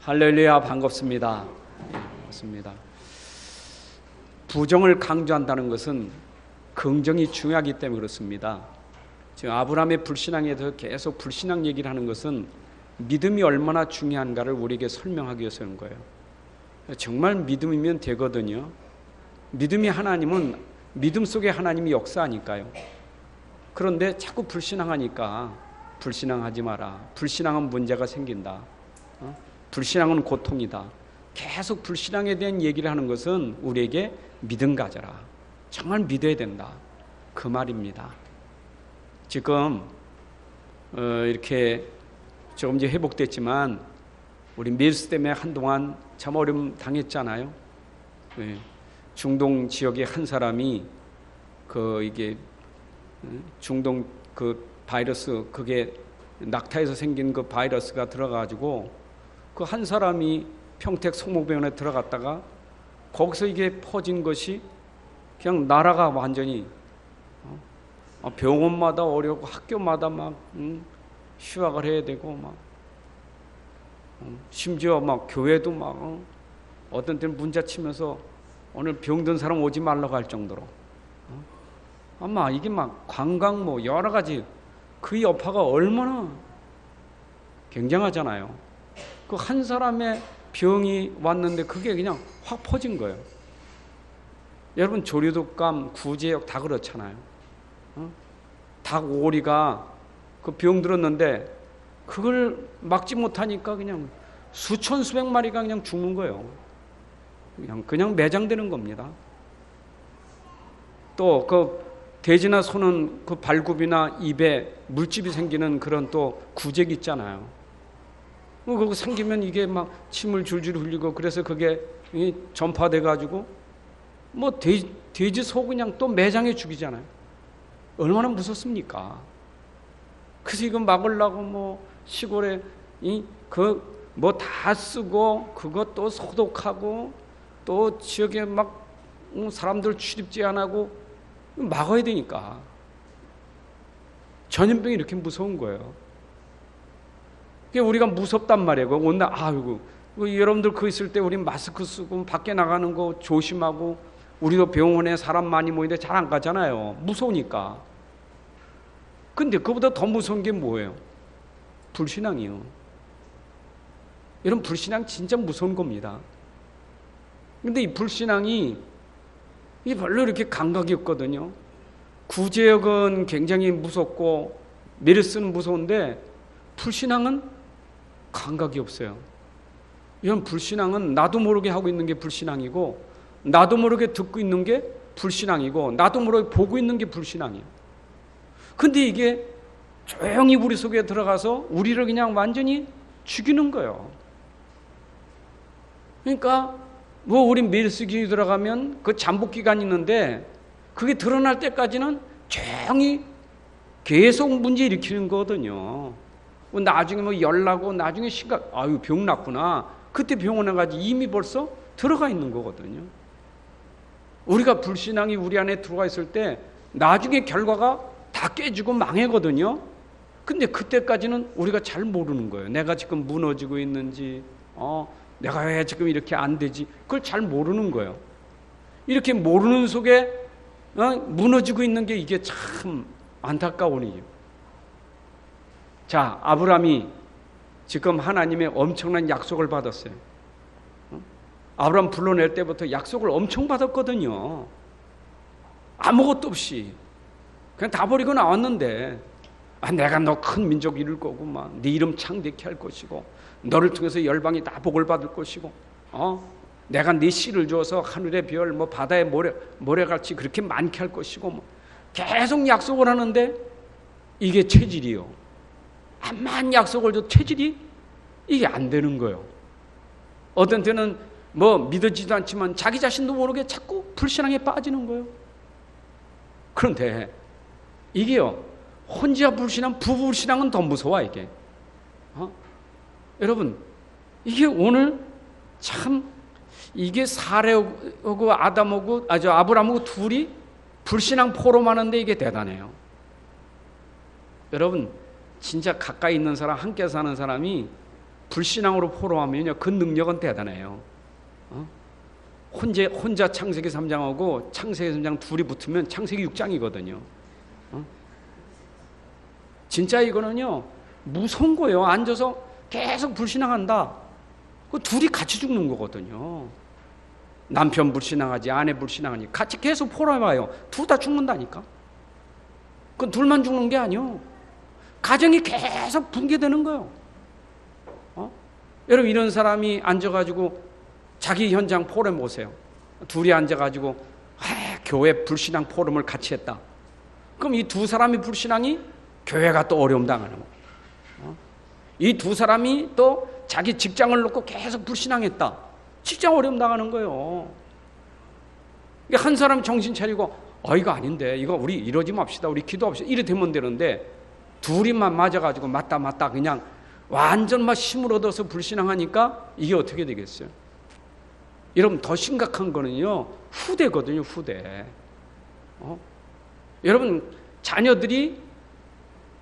할렐루야, 반갑습니다. 반갑습니다. 부정을 강조한다는 것은 긍정이 중요하기 때문에 그렇습니다. 지금 아브라함의 불신앙에 대해서 계속 불신앙 얘기를 하는 것은 믿음이 얼마나 중요한가를 우리에게 설명하기 위해서 하는 거예요. 정말 믿음이면 되거든요. 믿음이 하나님은 믿음 속에 하나님이 역사하니까요. 그런데 자꾸 불신앙하니까 불신앙하지 마라. 불신앙은 문제가 생긴다. 불신앙은 고통이다. 계속 불신앙에 대한 얘기를 하는 것은 우리에게 믿음 가져라. 정말 믿어야 된다. 그 말입니다. 지금 이렇게 조금 이제 회복됐지만 우리 메르스 때문에 한동안 참 어려움 당했잖아요. 중동 지역의 한 사람이 이게 중동 바이러스, 그게 낙타에서 생긴 그 바이러스가 들어가지고 그 한 사람이 평택 성모병원에 들어갔다가 거기서 이게 퍼진 것이 그냥 나라가 완전히 병원마다 어렵고 학교마다 막 휴학을 해야 되고 막 심지어 막 교회도 막 어떤 때는 문자 치면서 오늘 병든 사람 오지 말라고 할 정도로 아마 이게 막 관광 뭐 여러 가지 그 여파가 얼마나 굉장하잖아요. 그 한 사람의 병이 왔는데 그게 그냥 확 퍼진 거예요. 여러분 조류독감, 구제역 다 그렇잖아요. 닭 오리가 그 병 들었는데 그걸 막지 못하니까 그냥 수천 수백 마리가 그냥 죽는 거예요. 그냥 매장되는 겁니다. 또 그 돼지나 소는 그 발굽이나 입에 물집이 생기는 그런 또 구제기 있잖아요. 그거 생기면 이게 막 침을 줄줄 흘리고 그래서 그게 전파돼 가지고 뭐 돼지 소 그냥 또 매장해 죽이잖아요. 얼마나 무섭습니까? 그래서 이거 막으려고 뭐 시골에 뭐 다 쓰고 그것 또 소독하고 또 지역에 막 사람들 출입지 안 하고 막아야 되니까. 전염병이 이렇게 무서운 거예요. 우리가 무섭단 말이에요. 오늘 아이고 여러분들 그 있을 때 우리 마스크 쓰고 밖에 나가는 거 조심하고 우리도 병원에 사람 많이 모이는데 잘 안 가잖아요. 무서우니까. 근데 그보다 더 무서운 게 뭐예요? 불신앙이요. 여러분 불신앙 진짜 무서운 겁니다. 근데 이 불신앙이 별로 이렇게 감각이 없거든요. 구제역은 굉장히 무섭고 메르스는 무서운데 불신앙은 감각이 없어요. 이런 불신앙은 나도 모르게 하고 있는 게 불신앙이고 나도 모르게 듣고 있는 게 불신앙이고 나도 모르게 보고 있는 게 불신앙이에요. 근데 이게 조용히 우리 속에 들어가서 우리를 그냥 완전히 죽이는 거예요. 그러니까 뭐 우리 메르스균이 들어가면 그 잠복기간이 있는데 그게 드러날 때까지는 조용히 계속 문제 일으키는 거거든요. 나중에 뭐 열나고 나중에 아유 병 났구나. 그때 병원에 가지 이미 벌써 들어가 있는 거거든요. 우리가 불신앙이 우리 안에 들어가 있을 때 나중에 결과가 다 깨지고 망해거든요. 근데 그때까지는 우리가 잘 모르는 거예요. 내가 지금 무너지고 있는지, 내가 왜 지금 이렇게 안 되지? 그걸 잘 모르는 거예요. 이렇게 모르는 속에 무너지고 있는 게 이게 참 안타까운 일이에요. 자, 아브라함이 지금 하나님의 엄청난 약속을 받았어요. 아브라함 불러낼 때부터 약속을 엄청 받았거든요. 아무것도 없이 그냥 다 버리고 나왔는데 내가 너 큰 민족 이룰 거고 네 이름 창대케 할 것이고 너를 통해서 열방이 다 복을 받을 것이고 내가 네 씨를 줘서 하늘의 별 뭐 바다의 모래같이 그렇게 많게 할 것이고 계속 약속을 하는데 이게 체질이요. 암만 약속을 줘도 체질이 이게 안 되는 거예요. 어떤 때는 뭐 믿어지도 않지만 자기 자신도 모르게 자꾸 불신앙에 빠지는 거예요. 그런데 이게요, 혼자 불신앙, 부부신앙은 더 무서워 이게. 여러분, 이게 오늘 참 이게 사례하고 아브라함하고 둘이 불신앙 포럼하는데 이게 대단해요. 여러분 진짜 가까이 있는 사람, 함께 사는 사람이 불신앙으로 포로하면요, 그 능력은 대단해요. 혼자 창세기 3장하고 창세기 3장 둘이 붙으면 창세기 6장이거든요. 진짜 이거는요, 무서운 거예요. 앉아서 계속 불신앙한다. 그 둘이 같이 죽는 거거든요. 남편 불신앙하지, 아내 불신앙하니 같이 계속 포로해봐요. 둘 다 죽는다니까. 그 둘만 죽는 게 아니요. 가정이 계속 붕괴되는 거예요. 여러분, 이런 사람이 앉아가지고 자기 현장 포럼 보세요. 둘이 앉아가지고 교회 불신앙 포럼을 같이 했다. 그럼 이 두 사람이 불신앙이 교회가 또 어려움 당하는 거예요. 이 두 사람이 또 자기 직장을 놓고 계속 불신앙했다. 직장 어려움 당하는 거예요. 한 사람 정신 차리고 이거 아닌데, 이거 우리 이러지 맙시다, 우리 기도합시다, 이래 되면 되는데, 둘이만 맞아가지고 맞다 그냥 완전 막 힘을 얻어서 불신앙하니까 이게 어떻게 되겠어요? 여러분, 더 심각한 거는요, 후대거든요, 후대. 여러분, 자녀들이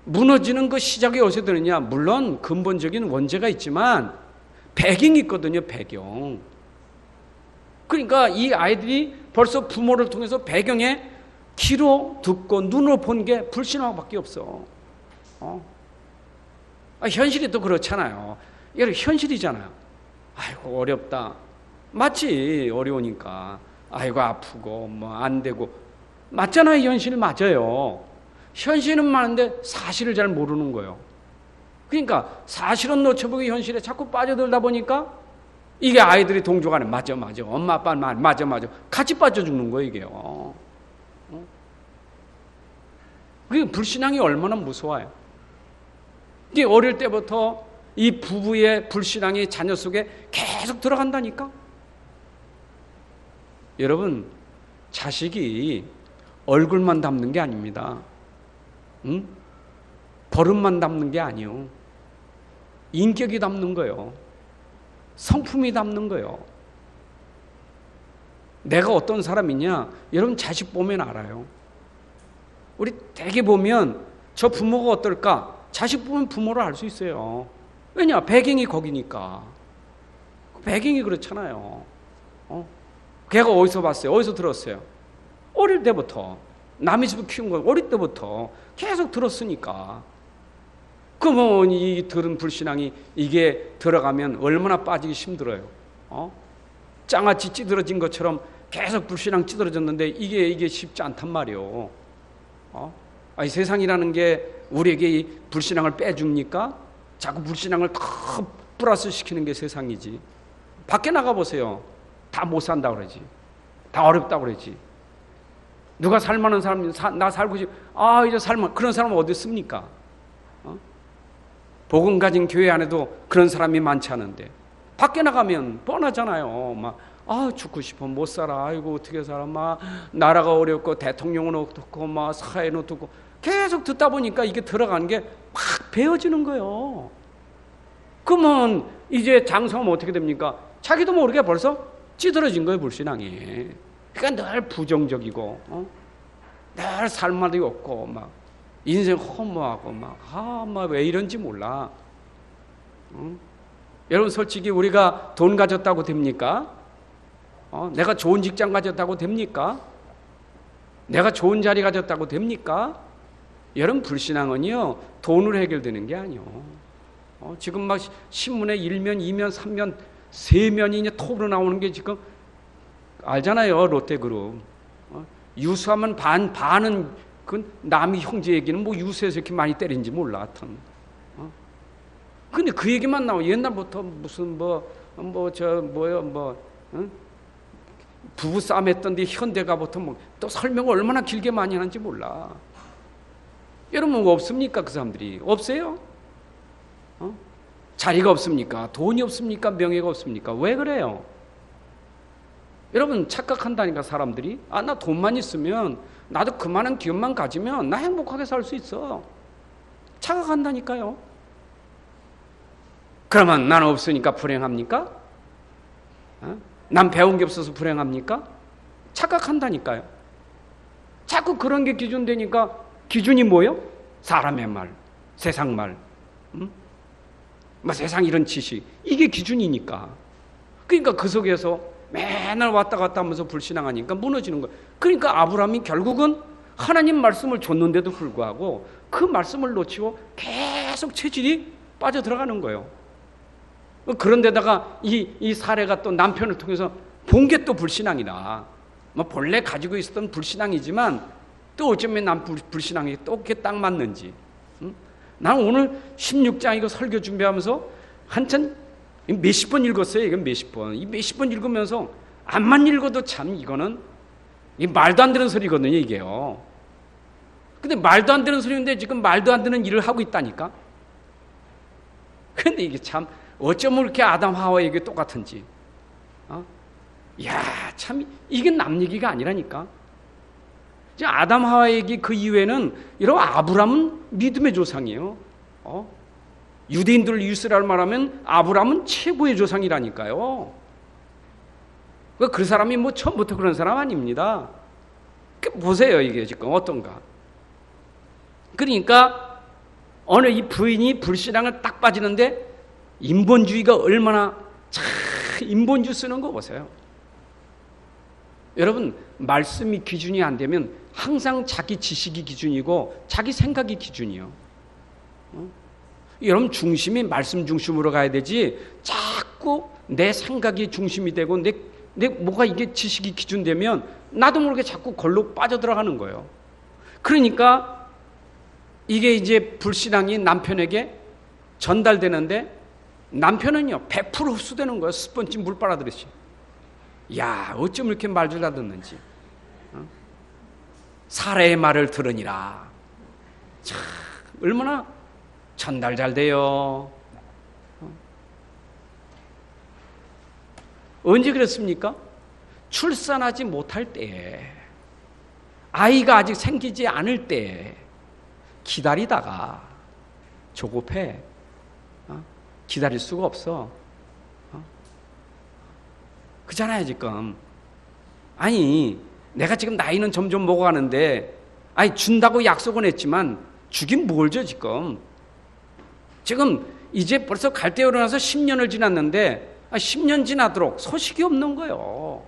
무너지는 그 시작이 어디서 되느냐? 물론 근본적인 원죄가 있지만 배경이 있거든요, 배경. 그러니까 이 아이들이 벌써 부모를 통해서 배경에 귀로 듣고 눈으로 본 게 불신앙밖에 없어. 현실이 또 그렇잖아요. 여러분, 현실이잖아요. 아이고 어렵다. 맞지, 어려우니까. 아이고 아프고 뭐 안 되고. 맞잖아요, 현실 맞아요. 현실은 많은데 사실을 잘 모르는 거예요. 그러니까 사실은 놓쳐보고 현실에 자꾸 빠져들다 보니까 이게 아이들이 동조가는 맞아 엄마 아빠 말 맞아 같이 빠져 죽는 거예요, 이게요. 그게 불신앙이 얼마나 무서워요. 이게 어릴 때부터 이 부부의 불신앙이 자녀 속에 계속 들어간다니까. 여러분, 자식이 얼굴만 담는 게 아닙니다. 버릇만 담는 게 아니요. 인격이 담는 거예요. 성품이 담는 거예요. 내가 어떤 사람이냐, 여러분 자식 보면 알아요. 우리 대개 보면 저 부모가 어떨까? 자식 보면 부모를 알 수 있어요. 왜냐? 배경이 거기니까. 배경이 그렇잖아요. 걔가 어디서 봤어요? 어디서 들었어요? 어릴 때부터. 남의 집을 키운 거 어릴 때부터 계속 들었으니까. 그러면 이 들은 불신앙이 이게 들어가면 얼마나 빠지기 힘들어요. 장아찌 찌들어진 것처럼 계속 불신앙 찌들어졌는데 이게 쉽지 않단 말이에요. 아니, 세상이라는 게 우리에게 이 불신앙을 빼줍니까? 자꾸 불신앙을 더 플러스 시키는 게 세상이지. 밖에 나가보세요. 다 못 산다 그러지. 다 어렵다 그러지. 누가 살만한 사람, 나 살고 싶, 이제 살만, 그런 사람은 어디 있습니까? 복음 가진 교회 안에도 그런 사람이 많지 않은데, 밖에 나가면 뻔하잖아요. 막, 죽고 싶어, 못 살아. 아이고, 어떻게 살아. 막, 나라가 어렵고, 대통령은 어떻고, 막, 사회는 어떻고. 계속 듣다 보니까 이게 들어가는 게 막 배어지는 거예요. 그러면 이제 장성하면 어떻게 됩니까? 자기도 모르게 벌써 찌들어진 거예요, 불신앙이. 그러니까 늘 부정적이고, 늘 살맛이 없고, 막, 인생 허무하고, 막 왜 이런지 몰라. 여러분, 솔직히 우리가 돈 가졌다고 됩니까? 내가 좋은 직장 가졌다고 됩니까? 내가 좋은 자리 가졌다고 됩니까? 여러분, 불신앙은요, 돈으로 해결되는 게 아니요. 지금 막 신문에 1면, 2면, 3면, 3면이 이제 톱으로 나오는 게 지금 알잖아요, 롯데그룹. 유수하면 반은 그 남이 형제 얘기는 뭐 유수해서 이렇게 많이 때린지 몰라, 하여튼. 근데 그 얘기만 나와. 옛날부터 무슨 부부 싸움 했던데 현대가부터 또 설명을 얼마나 길게 많이 하는지 몰라. 여러분, 뭐 없습니까? 그 사람들이 없어요? 자리가 없습니까? 돈이 없습니까? 명예가 없습니까? 왜 그래요? 여러분, 착각한다니까, 사람들이. 나 돈만 있으면, 나도 그만한 기업만 가지면 나 행복하게 살 수 있어. 착각한다니까요. 그러면 나는 없으니까 불행합니까? 난 배운 게 없어서 불행합니까? 착각한다니까요. 자꾸 그런 게 기준되니까 기준이 뭐요? 사람의 말, 세상 말. 뭐 세상 이런 지식, 이게 기준이니까. 그러니까 그 속에서 맨날 왔다 갔다 하면서 불신앙하니까 무너지는 거예요. 그러니까 아브라함이 결국은 하나님 말씀을 줬는데도 불구하고 그 말씀을 놓치고 계속 체질이 빠져들어가는 거예요. 그런데다가 이 사례가 또 남편을 통해서 본 게 또 불신앙이다. 뭐 본래 가지고 있었던 불신앙이지만 또 어쩌면 난 불신앙이 또 그게 딱 맞는지. 난 오늘 16장 이거 설교 준비하면서 한참 몇십 번 읽었어요. 이건 몇십 번. 이 몇십 번 읽으면서 암만 읽어도 참 이거는 이 말도 안 되는 소리거든요, 이게요. 근데 말도 안 되는 소리인데 지금 말도 안 되는 일을 하고 있다니까. 근데 이게 참 어쩌면 이렇게 아담 하와 얘기 똑같은지. 야, 참 이게 남 얘기가 아니라니까. 아담 하와 얘기 그 이후에는 이런 아브람은 믿음의 조상이에요. 유대인들 이스라엘 말하면 아브람은 최고의 조상이라니까요. 그 사람이 뭐 처음부터 그런 사람 아닙니다. 보세요, 이게 지금 어떤가. 그러니까 어느 이 부인이 불신앙을 딱 빠지는데 인본주의가 얼마나 참 인본주의 쓰는 거 보세요. 여러분, 말씀이 기준이 안 되면 항상 자기 지식이 기준이고 자기 생각이 기준이요. 여러분, 중심이 말씀 중심으로 가야 되지 자꾸 내 생각이 중심이 되고 내 뭐가 이게 지식이 기준되면 나도 모르게 자꾸 걸로 빠져들어가는 거예요. 그러니까 이게 이제 불신앙이 남편에게 전달되는데 남편은요 100% 흡수되는 거예요. 스펀지 물 빨아들이듯이. 야, 어쩜 이렇게 말줄 다 듣는지. 사례의 말을 들으니라. 참 얼마나 전달 잘 돼요. 언제 그랬습니까? 출산하지 못할 때에, 아이가 아직 생기지 않을 때에 기다리다가 조급해. 기다릴 수가 없어. 그잖아요, 지금. 아니, 내가 지금 나이는 점점 먹어가는데, 아니, 준다고 약속은 했지만, 주긴 뭘 줘, 지금. 지금, 이제 벌써 갈대로 나서 10년을 지났는데, 10년 지나도록 소식이 없는 거예요.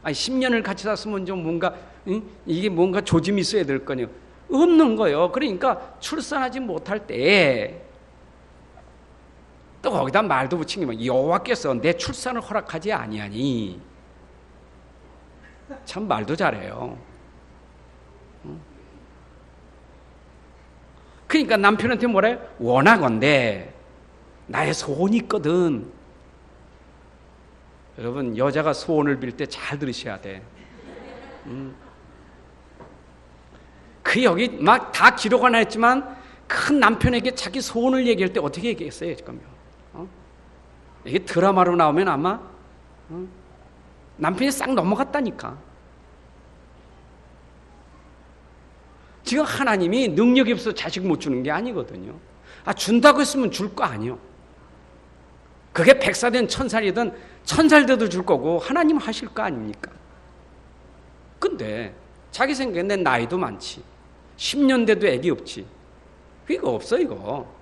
아니, 10년을 같이 살았으면 좀 뭔가, 이게 뭔가 조짐이 있어야 될 거냐. 없는 거예요. 그러니까, 출산하지 못할 때, 또 거기다 말도 붙이면 여호와께서 내 출산을 허락하지 아니하니. 참 말도 잘해요. 그러니까 남편한테 뭐래? 원하건대 나의 소원이 있거든. 여러분, 여자가 소원을 빌 때 잘 들으셔야 돼. 그 여기 막 다 기록 안 했지만 큰 남편에게 자기 소원을 얘기할 때 어떻게 얘기했어요, 지금요? 이게 드라마로 나오면 아마 남편이 싹 넘어갔다니까. 지금 하나님이 능력이 없어서 자식 못 주는 게 아니거든요. 준다고 했으면 줄 거 아니요. 그게 백사든 천살이든 천살돼도 줄 거고 하나님 하실 거 아닙니까? 근데 자기 생각에 내 나이도 많지, 10년 돼도 애기 없지, 이거 없어 이거.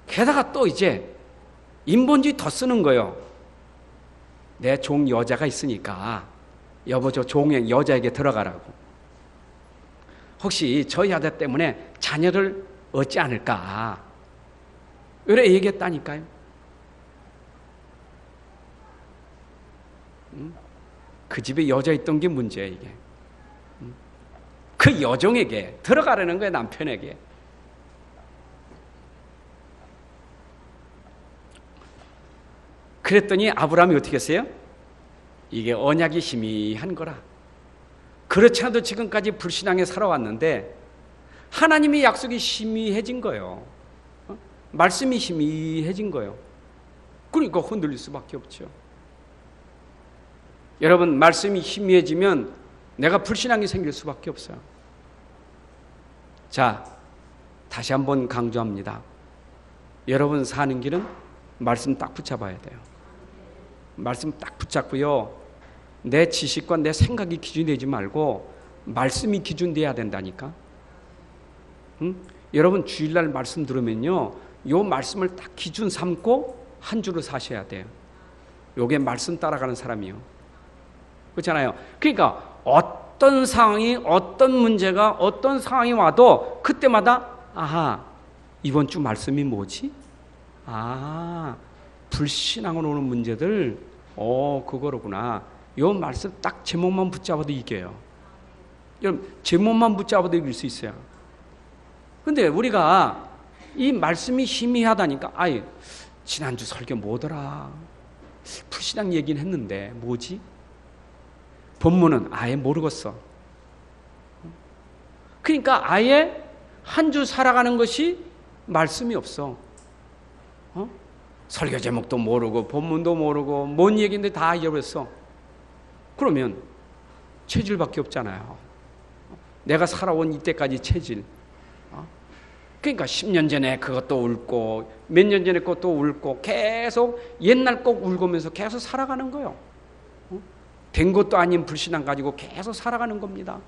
게다가 또 이제 인본주의 더 쓰는 거예요. 내 종 여자가 있으니까 여보 저 종의 여자에게 들어가라고. 혹시 저 여자 때문에 자녀를 얻지 않을까, 이래 얘기했다니까요. 그 집에 여자 있던 게 문제야 이게. 그 여종에게 들어가라는 거예요, 남편에게. 그랬더니 아브라함이 어떻게 했어요? 이게 언약이 희미한 거라. 그렇지 않아도 지금까지 불신앙에 살아왔는데 하나님의 약속이 희미해진 거예요. 말씀이 희미해진 거예요. 그러니까 흔들릴 수밖에 없죠. 여러분, 말씀이 희미해지면 내가 불신앙이 생길 수밖에 없어요. 자, 다시 한번 강조합니다. 여러분 사는 길은 말씀 딱 붙잡아야 돼요. 말씀 딱 붙잡고요, 내 지식과 내 생각이 기준이 되지 말고 말씀이 기준돼야 된다니까. 여러분 주일날 말씀 들으면요, 요 말씀을 딱 기준 삼고 한 주를 사셔야 돼요. 요게 말씀 따라가는 사람이요. 그렇잖아요. 그러니까 어떤 상황이, 어떤 문제가, 어떤 상황이 와도 그때마다 아하, 이번 주 말씀이 뭐지? 불신앙으로 오는 문제들, 그거로구나. 요 말씀 딱 제목만 붙잡아도 이겨요. 여러분, 제목만 붙잡아도 이길 수 있어요. 근데 우리가 이 말씀이 희미하다니까, 지난주 설교 뭐더라? 불신앙 얘기는 했는데, 뭐지? 본문은 아예 모르겠어. 그러니까 아예 한 주 살아가는 것이 말씀이 없어. 설교 제목도 모르고, 본문도 모르고, 뭔 얘기인데 다 잊어버렸어. 그러면 체질밖에 없잖아요. 내가 살아온 이때까지 체질. 그러니까 10년 전에 그것도 울고 몇 년 전에 그것도 울고 계속 옛날 꼭 울고면서 계속 살아가는 거예요. 된 것도 아닌 불신앙 가지고 계속 살아가는 겁니다.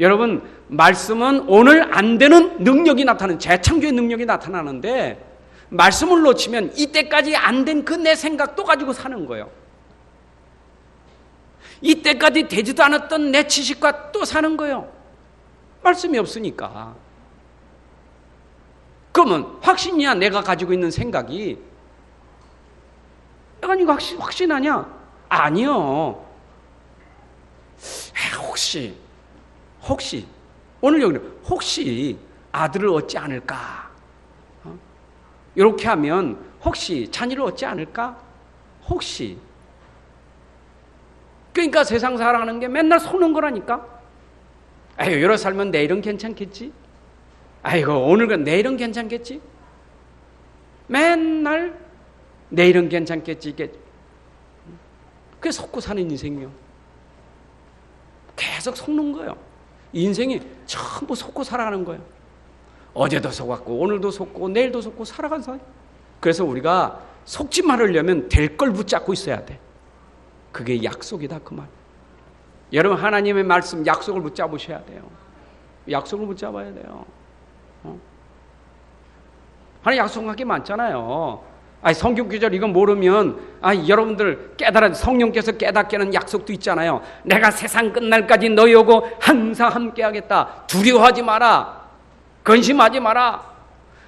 여러분, 말씀은 오늘 안 되는 능력이 나타나는, 재창조의 능력이 나타나는데, 말씀을 놓치면 이때까지 안 된 그 내 생각도 가지고 사는 거예요. 이때까지 되지도 않았던 내 지식과 또 사는 거예요. 말씀이 없으니까. 그러면 확신이야, 내가 가지고 있는 생각이. 내가 이거 확신하냐? 아니요. 혹시 오늘 여기는 혹시 아들을 얻지 않을까? 이렇게 하면 혹시 자녀를 얻지 않을까? 혹시. 그러니까 세상 살아가는 게 맨날 속는 거라니까. 여러 살면 내일은 괜찮겠지? 오늘 내일은 괜찮겠지? 맨날 내일은 괜찮겠지? 그게 속고 사는 인생이요. 계속 속는 거예요. 인생이 전부 속고 살아가는 거예요. 어제도 속았고 오늘도 속고 내일도 속고 살아간 사람. 그래서 우리가 속지 말으려면 될 걸 붙잡고 있어야 돼. 그게 약속이다, 그 말. 여러분, 하나님의 말씀 약속을 붙잡으셔야 돼요. 약속을 붙잡아야 돼요. 하나님 약속한 게 많잖아요. 성경 구절 이거 모르면 여러분들 깨달아, 성령께서 깨닫게 하는 약속도 있잖아요. 내가 세상 끝날까지 너희하고 항상 함께 하겠다. 두려워하지 마라. 근심하지 마라.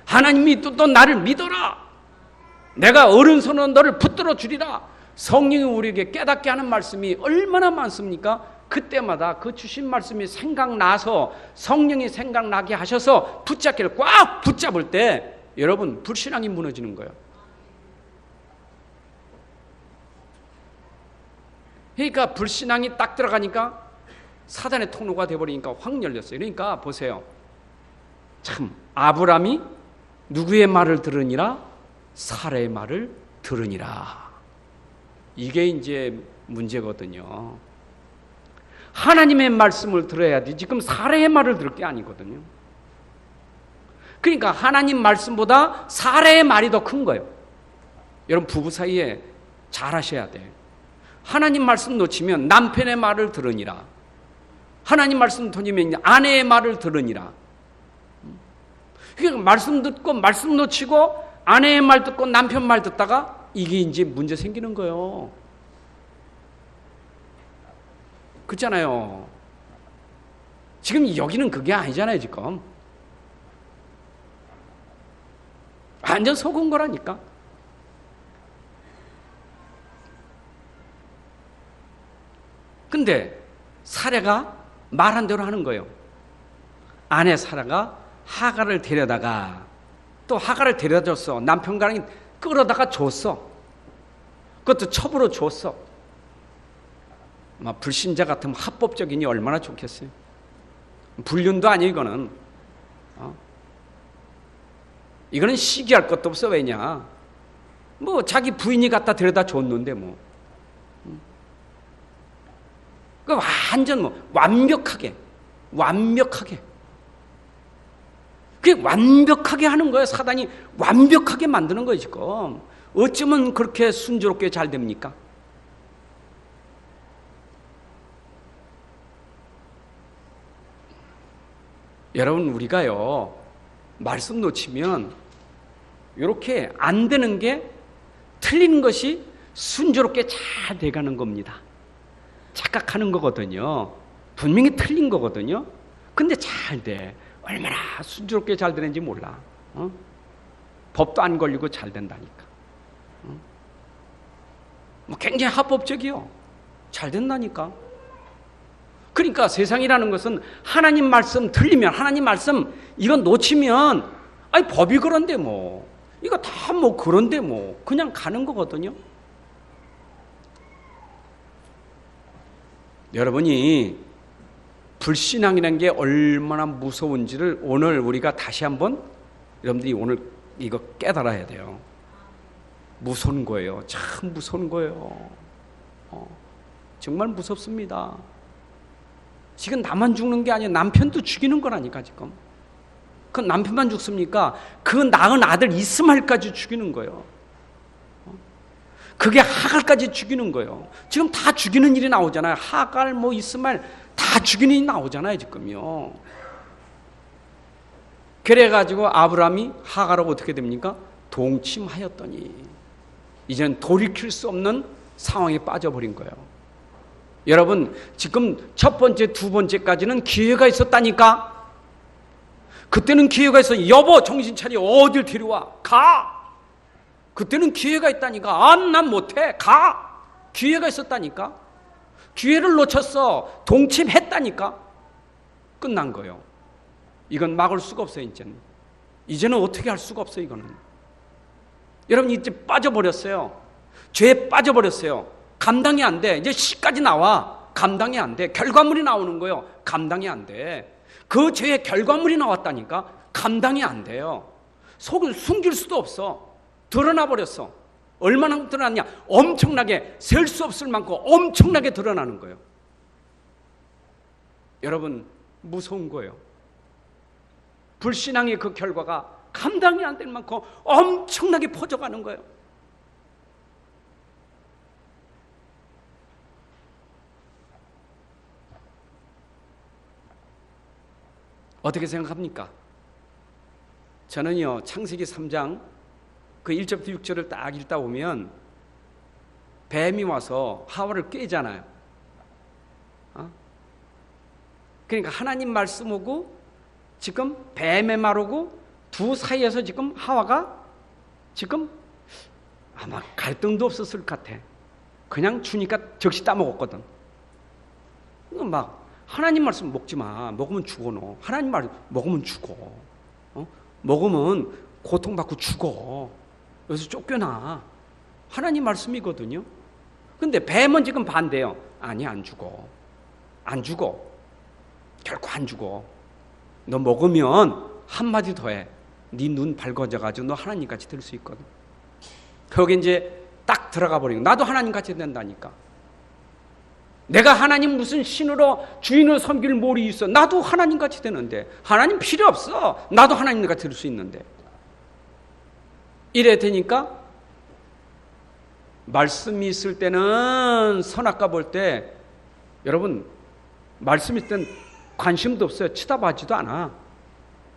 하나님이 또 나를 믿어라. 내가 어른손으로 너를 붙들어 주리라. 성령이 우리에게 깨닫게 하는 말씀이 얼마나 많습니까? 그때마다 그 주신 말씀이 생각나서, 성령이 생각나게 하셔서 붙잡기를 꽉 붙잡을 때 여러분, 불신앙이 무너지는 거예요. 그러니까 불신앙이 딱 들어가니까 사단의 통로가 되어버리니까 확 열렸어요. 그러니까 보세요. 참, 아브라함이 누구의 말을 들으니라? 사라의 말을 들으니라. 이게 이제 문제거든요. 하나님의 말씀을 들어야지 지금 사라의 말을 들을 게 아니거든요. 그러니까 하나님 말씀보다 사라의 말이 더 큰 거예요. 여러분, 부부 사이에 잘 하셔야 돼. 하나님 말씀 놓치면 남편의 말을 들으니라. 하나님 말씀 놓치면 아내의 말을 들으니라. 그러니까 말씀 듣고 말씀 놓치고 아내의 말 듣고 남편 말 듣다가 이게 이제 문제 생기는 거예요. 그렇잖아요. 지금 여기는 그게 아니잖아요, 지금. 완전 속은 거라니까. 근데 사례가 말한 대로 하는 거예요. 아내 사라가 하갈을 데려다가, 또 하갈을 데려다 줬어. 남편과는 끌어다가 줬어. 그것도 첩으로 줬어. 불신자 같으면 합법적이니 얼마나 좋겠어요. 불륜도 아니에요, 이거는. 이거는 시기할 것도 없어. 왜냐, 자기 부인이 갖다 데려다 줬는데 그 완전 완벽하게 그게 완벽하게 하는 거예요. 사단이 완벽하게 만드는 거예요, 지금. 어쩌면 그렇게 순조롭게 잘 됩니까? 여러분, 우리가요, 말씀 놓치면 이렇게 안 되는 게 틀린 것이 순조롭게 잘 돼가는 겁니다. 착각하는 거거든요. 분명히 틀린 거거든요. 근데 잘 돼. 얼마나 순조롭게 잘 되는지 몰라. 법도 안 걸리고 잘 된다니까. 뭐 굉장히 합법적이요. 잘 된다니까. 그러니까 세상이라는 것은 하나님 말씀 틀리면, 하나님 말씀 이건 놓치면, 아니 법이 그런데 뭐, 이거 다 뭐 그런데 뭐, 그냥 가는 거거든요. 여러분이 불신앙이라는 게 얼마나 무서운지를 오늘 우리가 다시 한번 여러분들이 오늘 이거 깨달아야 돼요. 무서운 거예요. 참 무서운 거예요. 정말 무섭습니다. 지금 나만 죽는 게 아니라 남편도 죽이는 거라니까 지금. 그 남편만 죽습니까? 그 낳은 아들 이스마엘까지 죽이는 거예요. 그게 하갈까지 죽이는 거예요. 지금 다 죽이는 일이 나오잖아요. 하갈, 뭐 이스마엘 다 죽이는 일이 나오잖아요 지금요. 그래가지고 아브라함이 하갈하고 어떻게 됩니까? 동침하였더니 이제는 돌이킬 수 없는 상황에 빠져버린 거예요. 여러분, 지금 첫 번째, 두 번째까지는 기회가 있었다니까. 그때는 기회가 있어. 여보 정신 차려. 어딜 데려와. 가. 그때는 기회가 있다니까. 아, 난 못해. 가. 기회가 있었다니까. 기회를 놓쳤어. 동침했다니까. 끝난 거예요. 이건 막을 수가 없어요. 이제는 어떻게 할 수가 없어요. 이거는. 여러분 이제 빠져버렸어요. 죄에 빠져버렸어요. 감당이 안 돼. 이제 시까지 나와. 감당이 안 돼. 결과물이 나오는 거예요. 감당이 안 돼. 그 죄의 결과물이 나왔다니까. 감당이 안 돼요. 속을 숨길 수도 없어. 드러나 버렸어. 얼마나 드러났냐? 엄청나게, 셀 수 없을 만큼 엄청나게 드러나는 거예요. 여러분, 무서운 거예요. 불신앙의 그 결과가 감당이 안 될 만큼 엄청나게 퍼져가는 거예요. 어떻게 생각합니까? 저는요, 창세기 3장 그 1절부터 6절을 딱 읽다 보면 뱀이 와서 하와를 꿰잖아요. 그러니까 하나님 말씀하고 지금 뱀의 말하고 두 사이에서 지금 하와가 지금 아마 갈등도 없었을 것 같아. 그냥 주니까 적시 따먹었거든. 막 하나님 말씀 먹지 마. 먹으면 죽어 너. 하나님 말 먹으면 죽어. 먹으면 고통받고 죽어. 여기서 쫓겨나. 하나님 말씀이거든요. 근데 뱀은 지금 반대요. 아니 안 죽어. 안 죽어. 결코 안 죽어. 너 먹으면 한마디 더 해. 네 눈 밝아져가지고 너 하나님같이 될 수 있거든. 거기 이제 딱 들어가 버리고 나도 하나님같이 된다니까. 내가 하나님 무슨 신으로 주인을 섬길 몰이 있어. 나도 하나님같이 되는데. 하나님 필요 없어. 나도 하나님같이 될 수 있는데. 이래 되니까 말씀이 있을 때는 선악과 볼 때 여러분 말씀 있을 땐 관심도 없어요. 쳐다보지도 않아.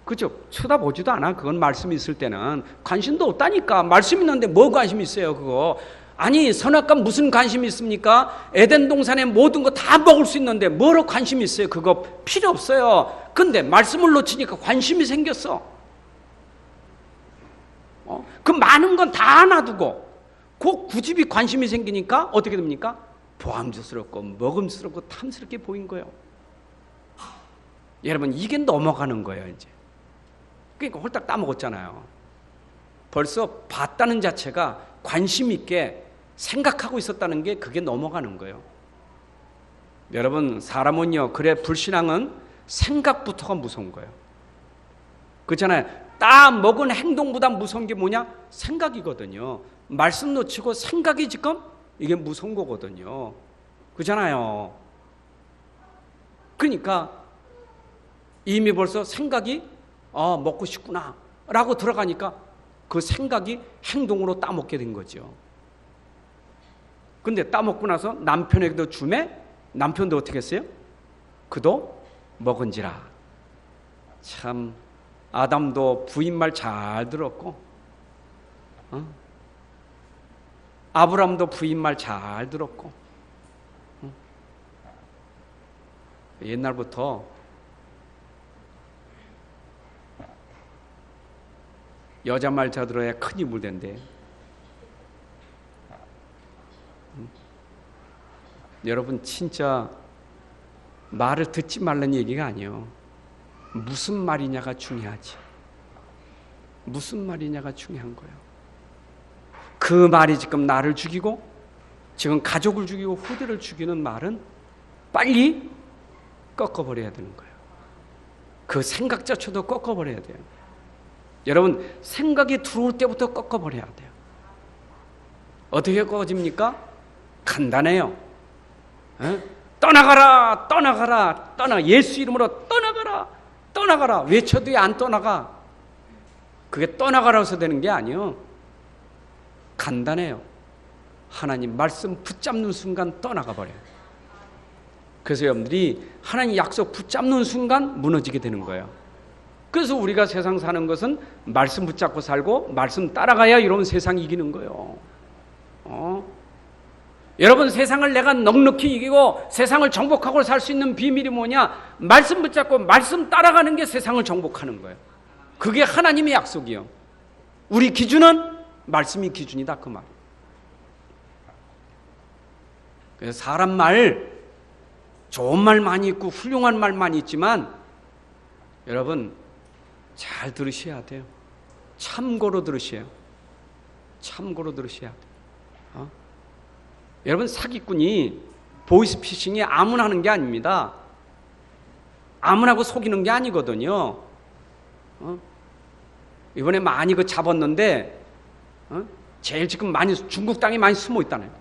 그죠? 쳐다보지도 않아. 그건 말씀이 있을 때는 관심도 없다니까. 말씀 있는데 뭐 관심 있어요 그거. 아니 선악과 무슨 관심이 있습니까? 에덴 동산에 모든 거 다 먹을 수 있는데 뭐로 관심이 있어요? 그거 필요 없어요. 근데 말씀을 놓치니까 관심이 생겼어. 그 많은 건 다 놔두고 그 구집이 관심이 생기니까 어떻게 됩니까? 보암스럽고 먹음스럽고 탐스럽게 보인 거예요. 여러분 이게 넘어가는 거예요 이제. 그러니까 홀딱 따먹었잖아요. 벌써 봤다는 자체가 관심 있게 생각하고 있었다는 게 그게 넘어가는 거예요. 여러분 사람은요 그래 불신앙은 생각부터가 무서운 거예요. 그렇잖아요. 따 먹은 행동보다 무서운 게 뭐냐? 생각이거든요. 말씀 놓치고 생각이 지금 이게 무서운 거거든요. 그렇잖아요. 그러니까 이미 벌써 생각이 먹고 싶구나 라고 들어가니까 그 생각이 행동으로 따먹게 된 거죠. 근데 따먹고 나서 남편에게도 주매 남편도 어떻게 했어요? 그도 먹은지라. 참 아담도 부인 말 잘 들었고, 아브람도 부인 말 잘 들었고, 옛날부터 여자 말 잘 들어야 큰 힘을 된대. 여러분, 진짜 말을 듣지 말라는 얘기가 아니에요. 무슨 말이냐가 중요하지. 무슨 말이냐가 중요한 거예요. 그 말이 지금 나를 죽이고 지금 가족을 죽이고 후대를 죽이는 말은 빨리 꺾어버려야 되는 거예요. 그 생각 자체도 꺾어버려야 돼요. 여러분, 생각이 들어올 때부터 꺾어버려야 돼요. 어떻게 꺾어집니까? 간단해요. 떠나가라, 떠나가라, 예수 이름으로 떠나가라, 떠나가라. 외쳐도 안 떠나가. 그게 떠나가라서 되는 게 아니에요. 간단해요. 하나님 말씀 붙잡는 순간 떠나가 버려요. 그래서 여러분들이 하나님 약속 붙잡는 순간 무너지게 되는 거예요. 그래서 우리가 세상 사는 것은 말씀 붙잡고 살고 말씀 따라가야 이런 세상 이기는 거예요. 여러분, 세상을 내가 넉넉히 이기고 세상을 정복하고 살 수 있는 비밀이 뭐냐? 말씀 붙잡고 말씀 따라가는 게 세상을 정복하는 거예요. 그게 하나님의 약속이요. 우리 기준은 말씀이 기준이다, 그 말. 그래서 사람 말, 좋은 말 많이 있고 훌륭한 말 많이 있지만 여러분 잘 들으셔야 돼요. 참고로 들으셔야 돼요. 참고로 들으셔야 돼요. 여러분, 사기꾼이 보이스피싱이 아무나 하는 게 아닙니다. 아무나고 속이는 게 아니거든요. 이번에 많이 잡았는데 제일 지금 많이 중국 땅에 많이 숨어 있다네요.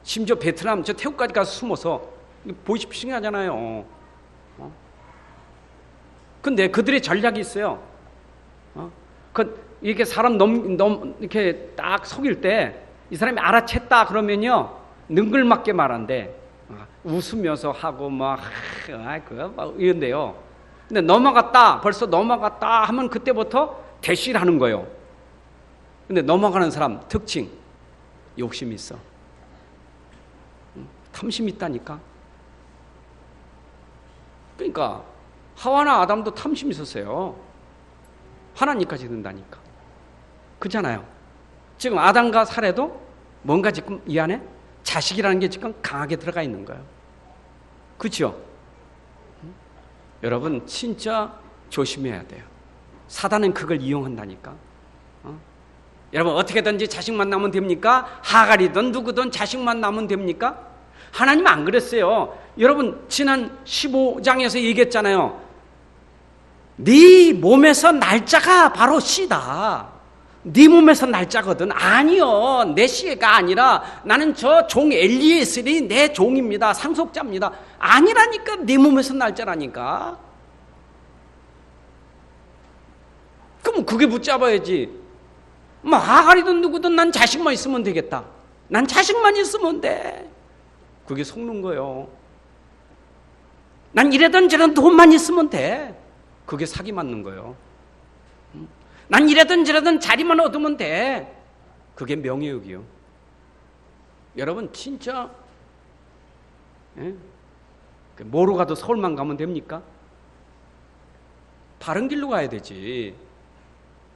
심지어 베트남, 저 태국까지 가서 숨어서 보이스피싱 하잖아요. 근데 그들의 전략이 있어요. 이렇게 사람 이렇게 딱 속일 때 이 사람이 알아챘다 그러면요, 능글맞게 말한대. 웃으면서 하고 막 이런데요. 근데 넘어갔다, 벌써 넘어갔다 하면 그때부터 대시를 하는 거예요. 근데 넘어가는 사람 특징, 욕심이 있어. 탐심이 있다니까. 그러니까 하와나 아담도 탐심이 있었어요. 하나님까지 된다니까. 그렇잖아요. 지금 아담과 사례도 뭔가 지금 이 안에 자식이라는 게 지금 강하게 들어가 있는 거예요. 그렇죠? 여러분, 진짜 조심해야 돼요. 사단은 그걸 이용한다니까. 여러분, 어떻게든지 자식만 낳으면 됩니까? 하갈이든 누구든 자식만 낳으면 됩니까? 하나님 안 그랬어요. 여러분, 지난 15장에서 얘기했잖아요. 네 몸에서 날짜가 바로 씨다. 네 몸에서 날짜거든. 아니요, 내 씨가 아니라 나는 저 종 엘리에셀이 내 종입니다. 상속자입니다. 아니라니까. 네 몸에서 날짜라니까. 그럼 그게 붙잡아야지. 뭐 하갈이든 누구든 난 자식만 있으면 되겠다. 난 자식만 있으면 돼. 그게 속는 거예요. 난 이래든 저래든 돈만 있으면 돼. 그게 사기 맞는 거예요. 난 이래든 저래든 자리만 얻으면 돼. 그게 명예욕이요. 여러분, 진짜 뭐로 가도 서울만 가면 됩니까? 바른 길로 가야 되지.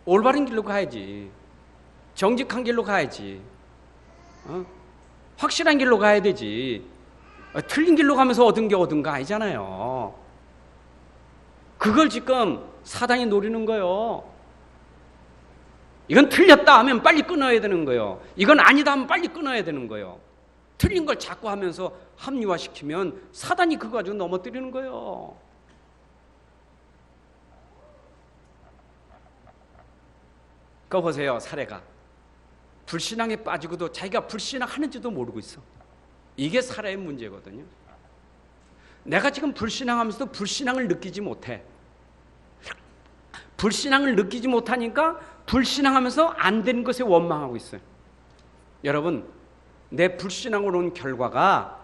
올바른 길로 가야지. 정직한 길로 가야지. 확실한 길로 가야 되지. 틀린 길로 가면서 얻은 게 얻은 거 아니잖아요. 그걸 지금 사단이 노리는 거예요. 이건 틀렸다 하면 빨리 끊어야 되는 거예요. 이건 아니다 하면 빨리 끊어야 되는 거예요. 틀린 걸 자꾸 하면서 합리화시키면 사단이 그거 가지고 넘어뜨리는 거예요. 그거 보세요, 사례가. 불신앙에 빠지고도 자기가 불신앙하는지도 모르고 있어. 이게 사례의 문제거든요. 내가 지금 불신앙하면서도 불신앙을 느끼지 못해. 불신앙을 느끼지 못하니까 불신앙하면서 안 되는 것에 원망하고 있어요. 여러분, 내 불신앙으로 온 결과가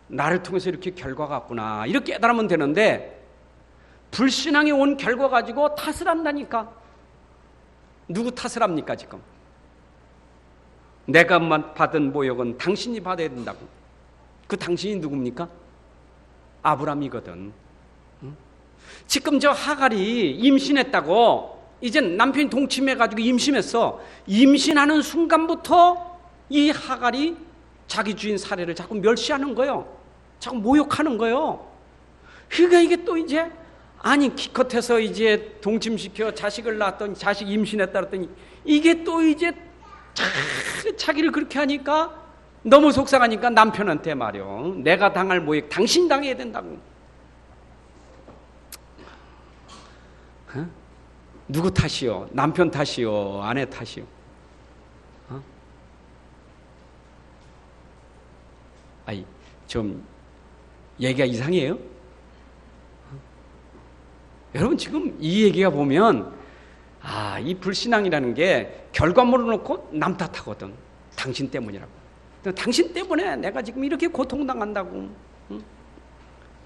나를 통해서 이렇게 결과가 왔구나, 이렇게 깨달으면 되는데 불신앙이 온 결과 가지고 탓을 한다니까. 누구 탓을 합니까 지금? 내가 받은 모욕은 당신이 받아야 된다고. 그 당신이 누굽니까? 아브라함이거든. 지금 저 하갈이 임신했다고, 이제 남편이 동침해가지고 임신했어. 임신하는 순간부터 이 하갈이 자기 주인 사례를 자꾸 멸시하는 거예요. 자꾸 모욕하는 거예요. 그러니까 이게 또 이제, 아니 기껏해서 이제 동침시켜 자식을 낳았더니, 자식 임신했다 그랬더니 이게 또 이제 자기를 그렇게 하니까 너무 속상하니까 남편한테 말이요, 내가 당할 모욕 당신 당해야 된다고. 누구 탓이요? 남편 탓이요? 아내 탓이요? 아이, 좀 얘기가 이상해요? 여러분 지금 이 얘기가 보면, 이 불신앙이라는 게 결과물을 놓고 남 탓하거든. 당신 때문이라고. 당신 때문에 내가 지금 이렇게 고통당한다고.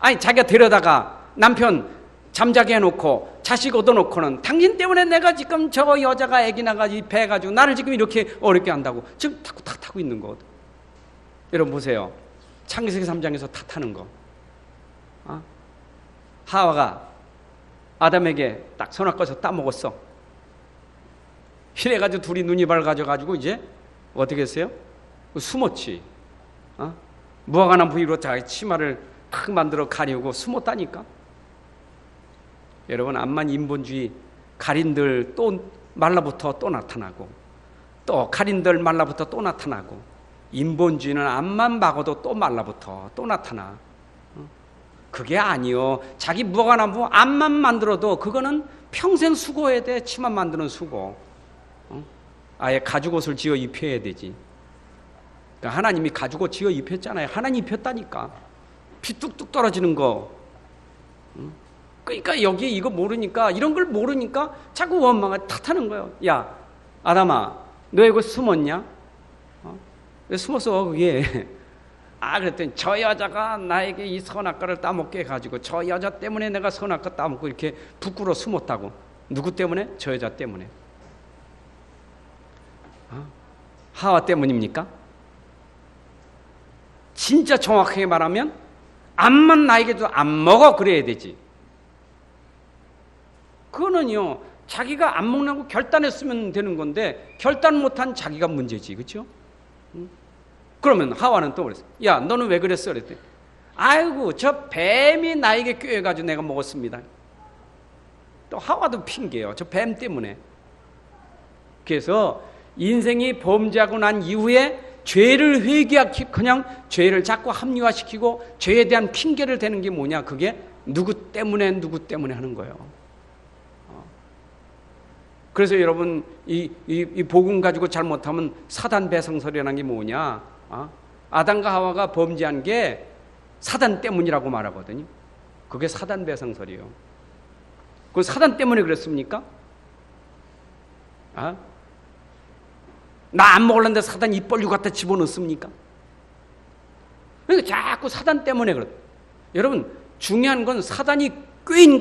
아니 자기가 데려다가 남편 잠자게 해놓고 자식 얻어놓고는 당신 때문에 내가 지금 저 여자가 애기 나가지고 배 가지고 나를 지금 이렇게 어렵게 한다고 지금 탓하고 있는 거거든. 여러분 보세요. 창세기 3장에서 탓하는 거. 하와가 아담에게 딱 선악과에서 따먹었어. 이래가지고 둘이 눈이 밝아져가지고 이제 어떻게 했어요? 숨었지. 무화과나무 부위로 자기 치마를 탁 만들어 가리우고 숨었다니까. 여러분 암만 인본주의, 가린들 또 말라붙어 또 나타나고, 또 가린들 말라붙어 또 나타나고, 인본주의는 암만 막아도 또 말라붙어 또 나타나. 그게 아니요. 자기 무화과나무 암만 만들어도 그거는 평생 수고해야 돼. 치마 만드는 수고. 아예 가죽옷을 지어 입혀야 되지. 그러니까 하나님이 가죽옷 지어 입혔잖아요. 하나님 입혔다니까. 피 뚝뚝 떨어지는 거. 그러니까 여기 이거 모르니까, 이런 걸 모르니까 자꾸 원망을 탓하는 거예요. 야 아담아, 너 이거 숨었냐? 왜 숨었어 그게? 그랬더니 저 여자가 나에게 이 선악과를 따먹게 해가지고 저 여자 때문에 내가 선악과 따먹고 이렇게 부끄러워 숨었다고. 누구 때문에? 저 여자 때문에. 하와 때문입니까? 진짜 정확하게 말하면 암만 나에게도 안 먹어 그래야 되지. 그거는요, 자기가 안 먹는다고 결단했으면 되는 건데 결단 못한 자기가 문제지, 그렇죠? 그러면 하와는 또 그랬어. 야 너는 왜 그랬어? 그랬더니 아이고 저 뱀이 나에게 꾀해가지고 내가 먹었습니다. 또 하와도 핑계요. 저 뱀 때문에. 그래서 인생이 범죄하고 난 이후에 죄를 회개하기, 그냥 죄를 자꾸 합리화시키고 죄에 대한 핑계를 대는 게 뭐냐? 그게 누구 때문에 하는 거예요. 그래서 여러분 이 복음 가지고 잘못하면 사단 배상설이라는 게 뭐냐? 아담과 하와가 범죄한 게 사단 때문이라고 말하거든요. 그게 사단 배상설이에요. 그 사단 때문에 그랬습니까? 나 안 먹을란데 사단 입 벌리고 갖다 집어넣습니까? 그러니까 자꾸 사단 때문에 그렇다. 여러분 중요한 건 사단이 꼬인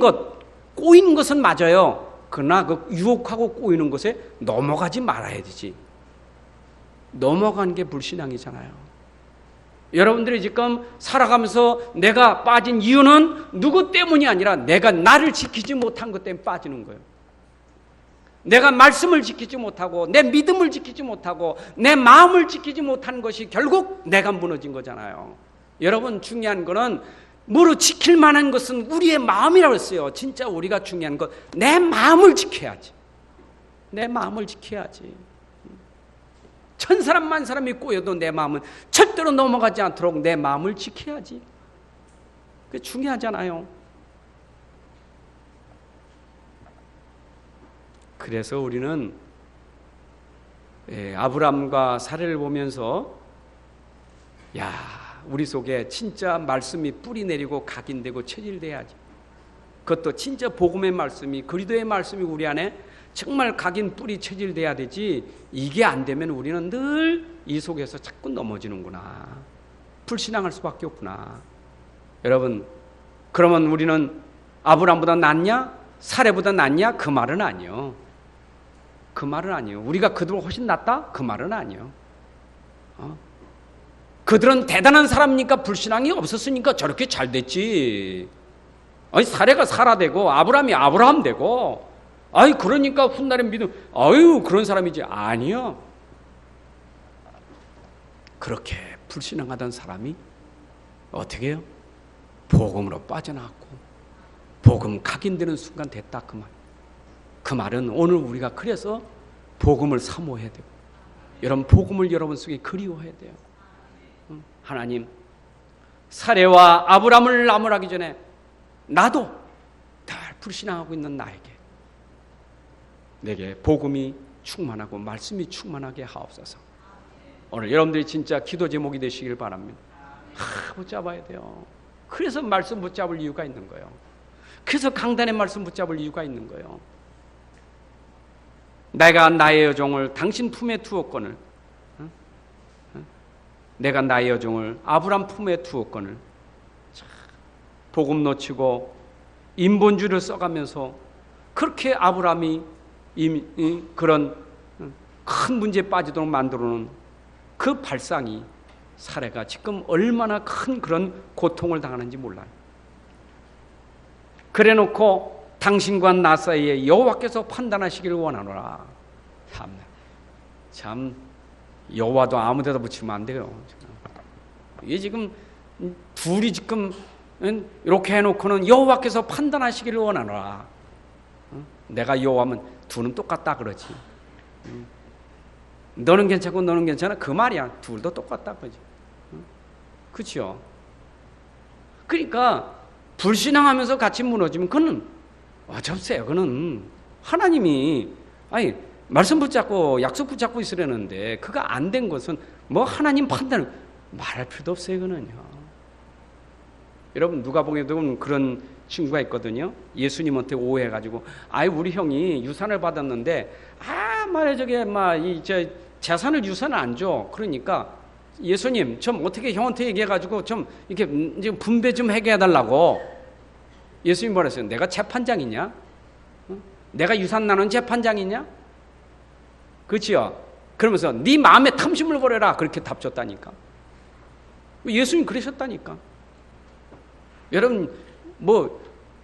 것은 맞아요. 그러나 그 유혹하고 꼬이는 것에 넘어가지 말아야 되지. 넘어간 게 불신앙이잖아요. 여러분들이 지금 살아가면서 내가 빠진 이유는 누구 때문이 아니라 내가 나를 지키지 못한 것 때문에 빠지는 거예요. 내가 말씀을 지키지 못하고 내 믿음을 지키지 못하고 내 마음을 지키지 못한 것이 결국 내가 무너진 거잖아요. 여러분 중요한 거는 뭐로 지킬 만한 것은 우리의 마음이라고 했어요. 진짜 우리가 중요한 건 내 마음을 지켜야지. 내 마음을 지켜야지. 천사람 만사람이 꼬여도 내 마음은 절대로 넘어가지 않도록 내 마음을 지켜야지. 그게 중요하잖아요. 그래서 우리는 아브람과 사례를 보면서 우리 속에 진짜 말씀이 뿌리 내리고 각인되고 체질돼야지. 그것도 진짜 복음의 말씀이, 그리스도의 말씀이 우리 안에 정말 각인 뿌리 체질돼야 되지. 이게 안 되면 우리는 늘 이 속에서 자꾸 넘어지는구나. 불신앙할 수밖에 없구나. 여러분 그러면 우리는 아브라함보다 낫냐? 사레보다 낫냐? 그 말은 아니요. 그 말은 아니요. 우리가 그들보다 훨씬 낫다? 그 말은 아니요. 그들은 대단한 사람이니까 불신앙이 없었으니까 저렇게 잘 됐지. 아니, 사레가 사라 되고 아브라함이 아브라함 되고, 아이 그러니까 훗날에 믿음, 아유 그런 사람이지. 아니요. 그렇게 불신앙하던 사람이 어떻게 해요? 복음으로 빠져나왔고 복음 각인되는 순간 됐다, 그 말. 그 말은 오늘 우리가 그래서 복음을 사모해야 되고, 여러분 복음을 여러분 속에 그리워해야 돼요. 하나님, 사레와 아브라함을 나무라기 전에 나도 다 불신앙하고 있는 나에게, 내게 복음이 충만하고 말씀이 충만하게 하옵소서. 오늘 여러분들이 진짜 기도 제목이 되시길 바랍니다. 붙잡아야 돼요. 그래서 말씀 붙잡을 이유가 있는 거예요. 그래서 강단의 말씀 붙잡을 이유가 있는 거예요. 내가 나의 여종을 당신 품에 두었거늘, 내가 나의 여종을 아브람 품에 두었거늘. 복음 놓치고 인본주의를 써가면서 그렇게 아브람이 그런 큰 문제에 빠지도록 만들어놓은 그 발상이 사례가 지금 얼마나 큰 그런 고통을 당하는지 몰라요. 그래놓고 당신과 나 사이에 여호와께서 판단하시기를 원하노라. 참 여호와도 아무데다 붙이면 안 돼요. 이게 지금 둘이 지금 이렇게 해놓고는 여호와께서 판단하시기를 원하노라. 내가 여호와면 둘은 똑같다 그러지. 너는 괜찮고 너는 괜찮아, 그 말이야. 둘도 똑같다 그러지. 그렇죠? 그러니까 불신앙하면서 같이 무너지면 그는 어쩌세요. 그는 하나님이 말씀 붙잡고 약속 붙잡고 있으려는데 그가 안 된 것은 뭐 하나님 판단을 말할 필요도 없어요. 그는요. 여러분 누가복음에도 그런 친구가 있거든요. 예수님한테 오해해가지고 우리 형이 유산을 받았는데 말해 저게 재산을 유산을 안 줘. 그러니까 예수님 좀 어떻게 형한테 얘기해가지고 좀 이렇게 이제 분배 좀 하게 해달라고. 예수님 뭐라 했어요? 내가 재판장이냐? 내가 유산 나눈 재판장이냐? 그렇지요? 그러면서 네 마음에 탐심을 버려라. 그렇게 답 줬다니까. 예수님 그러셨다니까. 여러분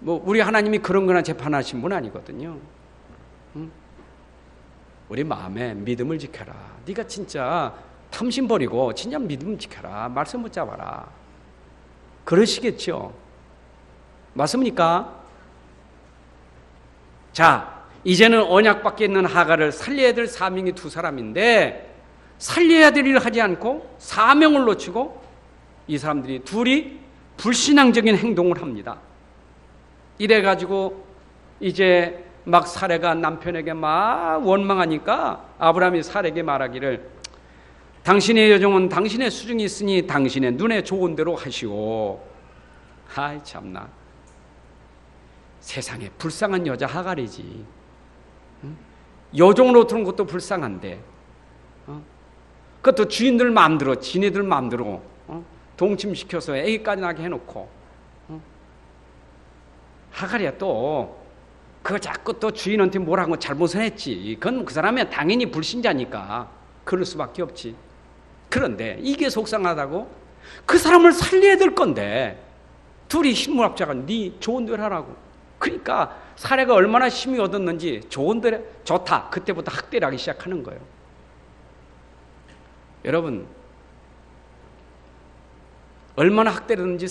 우리 하나님이 그런 거나 재판하신 분 아니거든요. 우리 마음에 믿음을 지켜라. 네가 진짜 탐심 버리고 진짜 믿음 지켜라. 말씀 붙잡아라. 그러시겠죠. 맞습니까? 자, 이제는 언약 밖에 있는 하갈을 살려야 될 사명이 두 사람인데 살려야 될 일을 하지 않고 사명을 놓치고 이 사람들이 둘이 불신앙적인 행동을 합니다. 이래가지고 이제 막 사레가 남편에게 막 원망하니까 아브라함이 사레에게 말하기를 당신의 여종은 당신의 수중이 있으니 당신의 눈에 좋은 대로 하시오. 참나. 세상에 불쌍한 여자 하갈이지. 여종으로 들은 것도 불쌍한데 그것도 주인들 마음대로 지네들 마음대로 동침시켜서 애기까지 나게 해놓고 하갈이야 또 그거 자꾸 또 주인한테 뭐라고 잘못을 했지. 그건 그 사람이 당연히 불신자니까 그럴 수밖에 없지. 그런데 이게 속상하다고 그 사람을 살려야 될 건데 둘이 힘무합자가 네 좋은 대로 하라고. 그러니까 사례가 얼마나 힘이 얻었는지 좋은 대로 좋다. 그때부터 학대를 하기 시작하는 거예요. 여러분 얼마나 학대를 했는지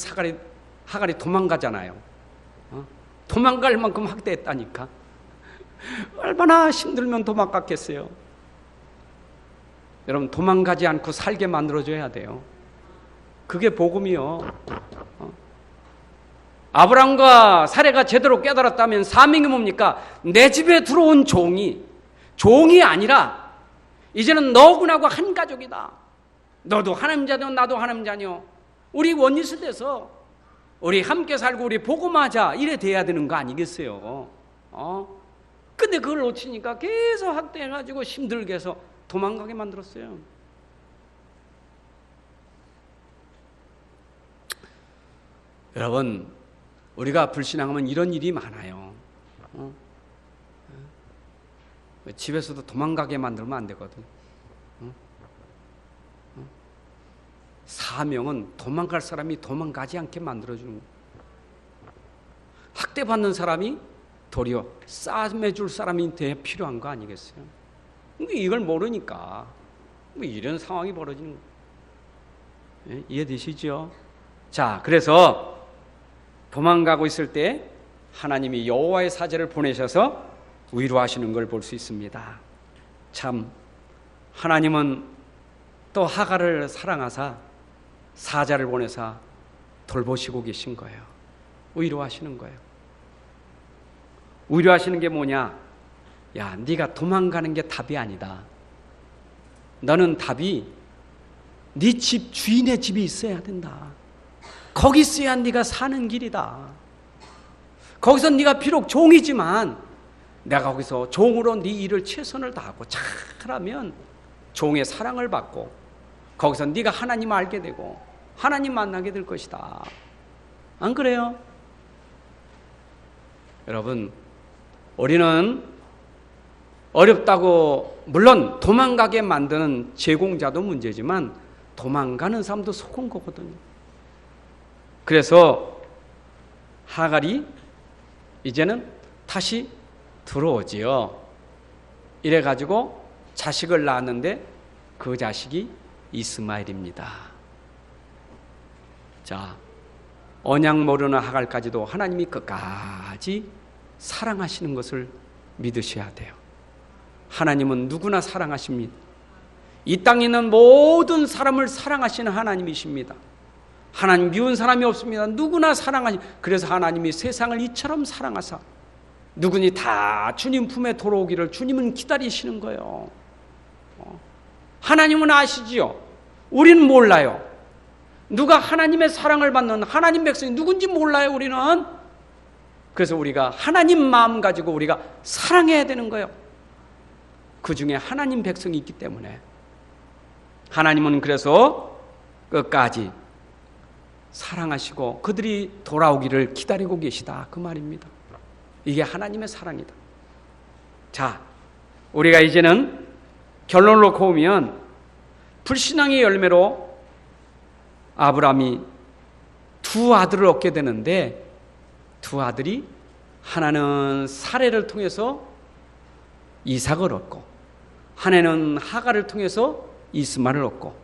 하갈이 도망가잖아요. 도망갈 만큼 학대했다니까. 얼마나 힘들면 도망갔겠어요. 여러분 도망가지 않고 살게 만들어줘야 돼요. 그게 복음이요. 아브람과 사레가 제대로 깨달았다면 사명이 뭡니까? 내 집에 들어온 종이 아니라 이제는 너구나고 한 가족이다. 너도 하나님 자녀 나도 하나님 자녀. 우리 원리스 돼서 우리 함께 살고 우리 복음하자 이래 돼야 되는 거 아니겠어요? 근데 그걸 놓치니까 계속 학대해가지고 힘들게 해서 도망가게 만들었어요. 여러분 우리가 불신앙하면 이런 일이 많아요. 집에서도 도망가게 만들면 안 되거든. 사명은 도망갈 사람이 도망가지 않게 만들어주는 거예요. 학대받는 사람이 도리어 싸매줄 사람이 돼 필요한 거 아니겠어요? 이걸 모르니까 이런 상황이 벌어지는 거예요. 이해되시죠? 자, 그래서 도망가고 있을 때 하나님이 여호와의 사자를 보내셔서 위로하시는 걸 볼 수 있습니다. 참 하나님은 또 하갈을 사랑하사 사자를 보내사 돌보시고 계신 거예요. 위로하시는 거예요. 위로하시는 게 뭐냐? 야, 네가 도망가는 게 답이 아니다. 너는 답이 네 집 주인의 집이 있어야 된다. 거기 있어야 네가 사는 길이다. 거기서 네가 비록 종이지만 내가 거기서 종으로 네 일을 최선을 다하고 잘하면 종의 사랑을 받고 거기서 네가 하나님 알게 되고 하나님 만나게 될 것이다. 안 그래요? 여러분, 우리는 어렵다고 물론 도망가게 만드는 제공자도 문제지만 도망가는 사람도 속은 거거든요. 그래서 하갈이 이제는 다시 들어오지요. 이래가지고 자식을 낳았는데 그 자식이 이스마엘입니다. 자, 언약 모르는 하갈까지도 하나님이 끝까지 사랑하시는 것을 믿으셔야 돼요. 하나님은 누구나 사랑하십니다. 이 땅에 있는 모든 사람을 사랑하시는 하나님이십니다. 하나님 미운 사람이 없습니다. 누구나 사랑하시. 그래서 하나님이 세상을 이처럼 사랑하사 누구니 다 주님 품에 돌아오기를 주님은 기다리시는 거예요. 하나님은 아시지요. 우리는 몰라요. 누가 하나님의 사랑을 받는 하나님 백성이 누군지 몰라요. 우리는. 그래서 우리가 하나님 마음 가지고 우리가 사랑해야 되는 거예요. 그 중에 하나님 백성이 있기 때문에 하나님은 그래서 끝까지 사랑하시고 그들이 돌아오기를 기다리고 계시다, 그 말입니다. 이게 하나님의 사랑이다. 자, 우리가 이제는 결론을 놓고 보면 불신앙의 열매로 아브라함이 두 아들을 얻게 되는데 두 아들이 하나는 사레를 통해서 이삭을 얻고 하나는 하갈을 통해서 이스마엘을 얻고,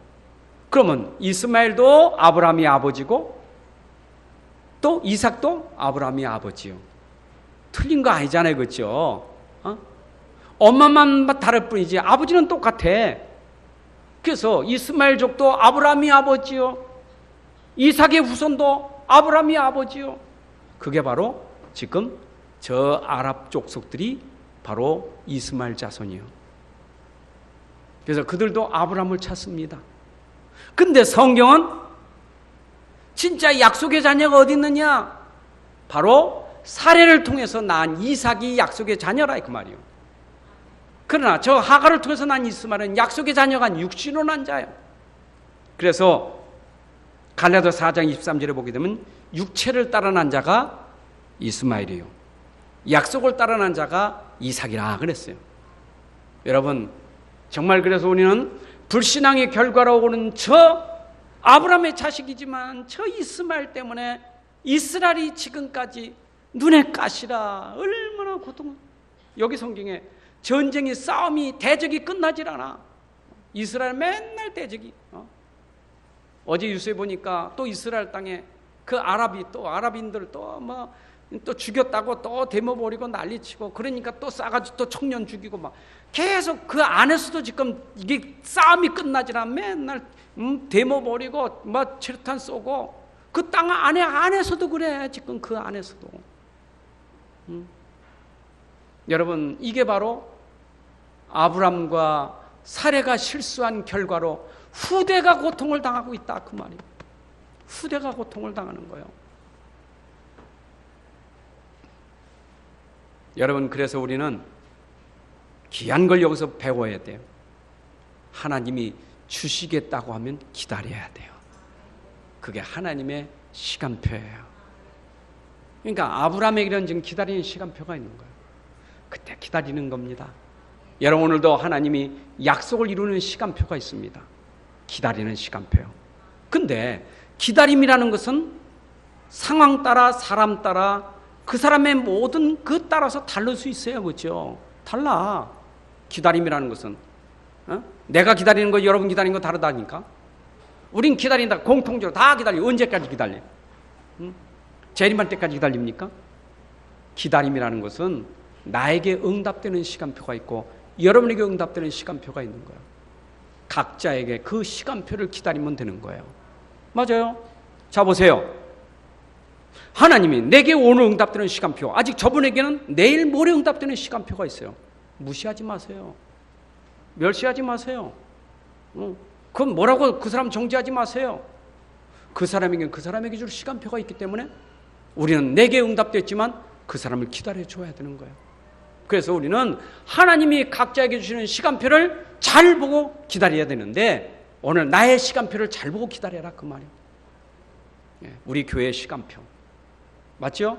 그러면 이스마엘도 아브라함이 아버지고 또 이삭도 아브라함이 아버지요. 틀린 거 아니잖아요, 그렇죠? 엄마만 다를 뿐이지 아버지는 똑같아. 그래서 이스마엘족도 아브라함이 아버지요, 이삭의 후손도 아브라함이 아버지요. 그게 바로 지금 저 아랍 족속들이 바로 이스마엘 자손이요. 그래서 그들도 아브라함을 찾습니다. 근데 성경은 진짜 약속의 자녀가 어디 있느냐? 바로 사레를 통해서 낳은 이삭이 약속의 자녀라, 그 말이요. 그러나 저 하갈을 통해서 난 이스마엘은 약속의 자녀가 아닌 육신으로 난 자예요. 그래서 갈라디아 4장 23절에 보게 되면 육체를 따라 난 자가 이스마엘이요, 약속을 따라 난 자가 이삭이라 그랬어요. 여러분, 정말 그래서 우리는 불신앙의 결과로 오는 저 아브라함의 자식이지만 저 이스마엘 때문에 이스라엘이 지금까지 눈에 가시라 얼마나 고통을. 여기 성경에 전쟁이, 싸움이, 대적이 끝나질 않아. 이스라엘 맨날 대적이. 어제 뉴스에 보니까 또 이스라엘 땅에 그 아랍인들 또 죽였다고 또 데모 벌이고 난리치고, 그러니까 또 싸가지고 또 청년 죽이고 막 계속 그 안에서도 지금 이게 싸움이 끝나질 않아. 맨날 데모 벌이고 막 체류탄 쏘고 그 땅 안에서도 그래. 지금 그 안에서도. 여러분, 이게 바로 아브람과 사레가 실수한 결과로 후대가 고통을 당하고 있다, 그 말이에요. 후대가 고통을 당하는 거예요. 여러분, 그래서 우리는 귀한 걸 여기서 배워야 돼요. 하나님이 주시겠다고 하면 기다려야 돼요. 그게 하나님의 시간표예요. 그러니까 아브라함에게는 지금 기다리는 시간표가 있는 거예요. 그때 기다리는 겁니다. 여러분, 오늘도 하나님이 약속을 이루는 시간표가 있습니다. 기다리는 시간표요. 근데 기다림이라는 것은 상황 따라, 사람 따라, 그 사람의 모든 그 따라서 다를 수 있어요. 그렇죠? 달라. 기다림이라는 것은 내가 기다리는 거, 여러분 기다리는 거 다르다니까. 우린 기다린다. 공통적으로 다 기다려. 언제까지 기다려? 재림할 때까지 기다립니까? 기다림이라는 것은 나에게 응답되는 시간표가 있고 여러분에게 응답되는 시간표가 있는 거예요. 각자에게 그 시간표를 기다리면 되는 거예요. 맞아요. 자, 보세요. 하나님이 내게 오늘 응답되는 시간표, 아직 저분에게는 내일 모레 응답되는 시간표가 있어요. 무시하지 마세요. 멸시하지 마세요. 그건 뭐라고 그 사람 정죄하지 마세요. 그 사람에게는 그 사람에게 줄 시간표가 있기 때문에 우리는 내게 응답됐지만 그 사람을 기다려줘야 되는 거예요. 그래서 우리는 하나님이 각자에게 주시는 시간표를 잘 보고 기다려야 되는데 오늘 나의 시간표를 잘 보고 기다려라 그 말이에요. 우리 교회의 시간표 맞죠?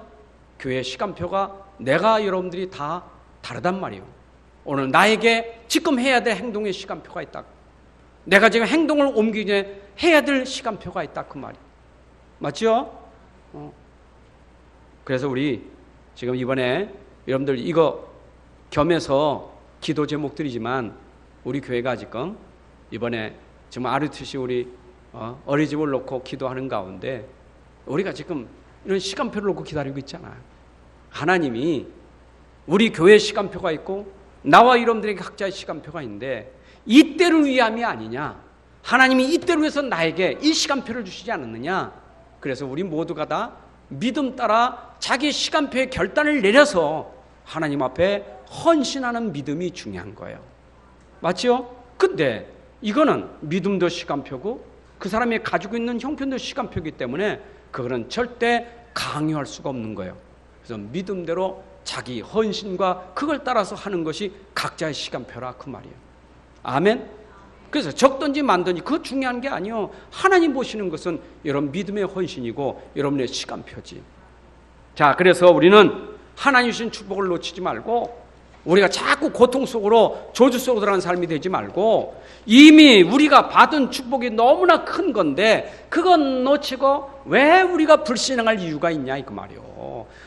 교회의 시간표가 내가 여러분들이 다 다르단 말이에요. 오늘 나에게 지금 해야 될 행동의 시간표가 있다. 내가 지금 행동을 옮기기 전에 해야 될 시간표가 있다 그 말이에요. 맞죠? 그래서 우리 지금 이번에 여러분들 이거 겸해서 기도 제목들이지만 우리 교회가 지금 이번에 지금 RUTC 우리 어린이집을 놓고 기도하는 가운데 우리가 지금 이런 시간표를 놓고 기다리고 있잖아요. 하나님이 우리 교회 시간표가 있고 나와 여러분들에게 각자의 시간표가 있는데 이때를 위함이 아니냐. 하나님이 이때를 위해서 나에게 이 시간표를 주시지 않았느냐. 그래서 우리 모두가 다 믿음 따라 자기 시간표의 결단을 내려서 하나님 앞에 헌신하는 믿음이 중요한 거예요. 맞죠? 근데 이거는 믿음도 시간표고 그 사람이 가지고 있는 형편도 시간표이기 때문에 그거는 절대 강요할 수가 없는 거예요. 그래서 믿음대로 자기 헌신과 그걸 따라서 하는 것이 각자의 시간표라 그 말이에요. 아멘. 그래서 적든지 만든지 그거 중요한 게 아니에요. 하나님 보시는 것은 여러분 믿음의 헌신이고 여러분의 시간표지. 자, 그래서 우리는 하나님 주신 축복을 놓치지 말고 우리가 자꾸 고통 속으로 저주 속으로 들어가는 삶이 되지 말고 이미 우리가 받은 축복이 너무나 큰 건데 그건 놓치고 왜 우리가 불신앙할 이유가 있냐 이 그 말이요.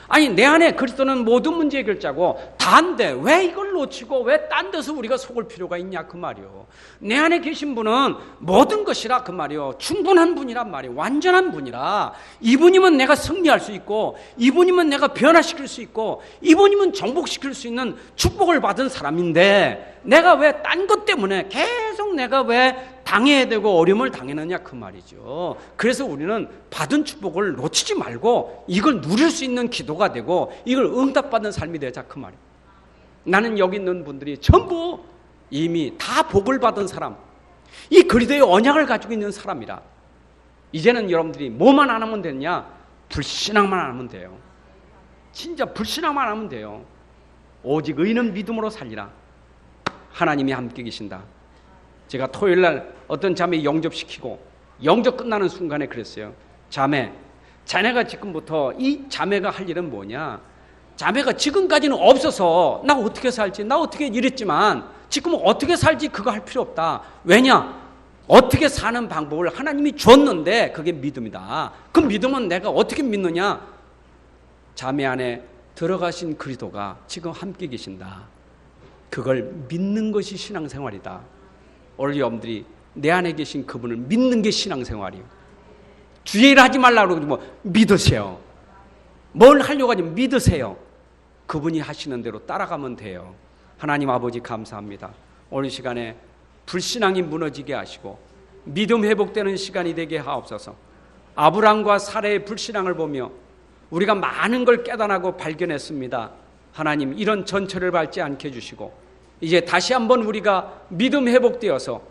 아니 내 안에 그리스도는 모든 문제의 결자고 다인데 왜 이걸 놓치고 왜 딴 데서 우리가 속을 필요가 있냐 그 말이요. 내 안에 계신 분은 모든 것이라 그 말이요. 충분한 분이란 말이요. 완전한 분이라 이분이면 내가 승리할 수 있고 이분이면 내가 변화시킬 수 있고 이분이면 정복시킬 수 있는 축복을 받은 사람인데 내가 왜 딴 것 때문에 계속 내가 왜 당해야 되고 어려움을 당하느냐 그 말이죠. 그래서 우리는 받은 축복을 놓치지 말고 이걸 누릴 수 있는 기도가 되고 이걸 응답받는 삶이 되자 그 말이에요. 나는 여기 있는 분들이 전부 이미 다 복을 받은 사람, 이 그리스도의 언약을 가지고 있는 사람이라 이제는 여러분들이 뭐만 안 하면 되냐? 불신앙만 안 하면 돼요. 진짜 불신앙만 안 하면 돼요. 오직 의는 믿음으로 살리라. 하나님이 함께 계신다. 제가 토요일날 어떤 자매 영접시키고 영접 끝나는 순간에 그랬어요. 자매, 자네가 지금부터 이 자매가 할 일은 뭐냐? 자매가 지금까지는 없어서 나 어떻게 살지? 나 어떻게 이랬지만 지금은 어떻게 살지? 그거 할 필요 없다. 왜냐? 어떻게 사는 방법을 하나님이 줬는데 그게 믿음이다. 그 믿음은 내가 어떻게 믿느냐? 자매 안에 들어가신 그리스도가 지금 함께 계신다. 그걸 믿는 것이 신앙생활이다. 오늘 여러분들이 내 안에 계신 그분을 믿는 게 신앙생활이에요. 주의 일 하지 말라고 그러지 뭐 믿으세요. 뭘 하려고 하지 믿으세요. 그분이 하시는 대로 따라가면 돼요. 하나님 아버지 감사합니다. 오늘 시간에 불신앙이 무너지게 하시고 믿음 회복되는 시간이 되게 하옵소서. 아브람과 사라의 불신앙을 보며 우리가 많은 걸 깨달고 발견했습니다. 하나님 이런 전철을 밟지 않게 해주시고 이제 다시 한번 우리가 믿음 회복되어서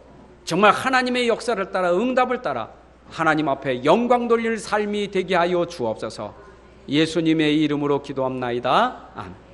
정말 하나님의 역사를 따라 응답을 따라 하나님 앞에 영광 돌릴 삶이 되게 하여 주옵소서. 예수님의 이름으로 기도합나이다. 아멘.